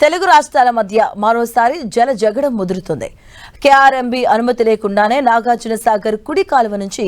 తెలుగు రాష్ట్రాల మధ్య మరోసారి జల జగడం ముదురుతుంది. కేఆర్ఎంబీ అనుమతి లేకుండానే నాగార్జున సాగర్ కుడి కాలువ నుంచి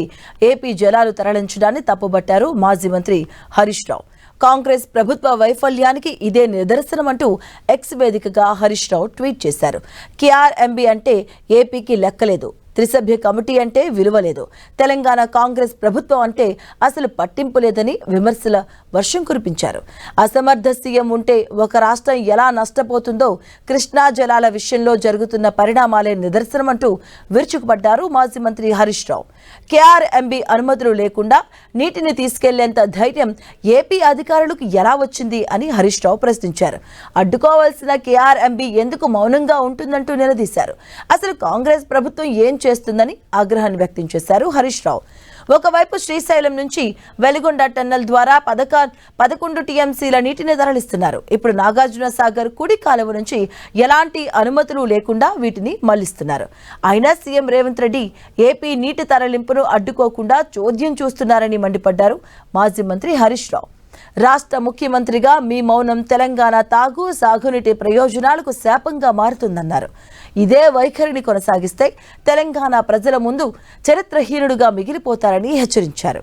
ఏపీ జలాలు తరలించడాన్ని తప్పుబట్టారు మాజీ మంత్రి హరీష్ రావు. కాంగ్రెస్ ప్రభుత్వ వైఫల్యానికి ఇదే నిదర్శనమంటూ ఎక్స్ వేదికగా హరీష్ రావు ట్వీట్ చేశారు. కేఆర్ఎంబీ అంటే ఏపీకి లెక్కలేదు, త్రిసభ్య కమిటీ అంటే విలువ లేదు, తెలంగాణ కాంగ్రెస్ ప్రభుత్వం అంటే అసలు పట్టింపు లేదని విమర్శల వర్షం కురిపించారు. అసమర్థ సీఎం ఉంటే ఒక రాష్ట్రం ఎలా నష్టపోతుందో కృష్ణా జలాల విషయంలో జరుగుతున్న పరిణామాలే నిదర్శనమంటూ విరుచుకుపడ్డారు మాజీ మంత్రి హరీష్ రావు. కేఆర్ఎంబీ అనుమతులు లేకుండా నీటిని తీసుకెళ్లేంత ధైర్యం ఏపీ అధికారులకు ఎలా వచ్చింది అని హరీష్ రావు ప్రశ్నించారు. అడ్డుకోవాల్సిన కేఆర్ఎంబీ ఎందుకు మౌనంగా ఉంటుందంటూ నిలదీశారు. అసలు కాంగ్రెస్ ప్రభుత్వం ఏం చేస్తుందని ఆగ్రహాన్ని వ్యక్తం చేశారు హరీష్ రావు. ఒకవైపు శ్రీశైలం నుంచి వెలిగొండ టన్నెల్ ద్వారా 11 టీఎంసీల నీటిని తరలిస్తున్నారు. ఇప్పుడు నాగార్జున సాగర్ కుడి కాలువ నుంచి ఎలాంటి అనుమతులు లేకుండా వీటిని మళ్లిస్తున్నారు. అయినా సీఎం రేవంత్ రెడ్డి ఏపీ నీటి తరలింపును అడ్డుకోకుండా చోద్యం చూస్తున్నారని మండిపడ్డారు మాజీ మంత్రి హరీష్ రావు. రాష్ట్ర ముఖ్యమంత్రిగా మీ మౌనం తెలంగాణ సాగునీటి ప్రయోజనాలకు శాపంగా మారుతుందన్నారు. ఇదే వైఖరిని కొనసాగిస్తే తెలంగాణ ప్రజల ముందు చరిత్రహీనుడుగా మిగిలిపోతారని హెచ్చరించారు.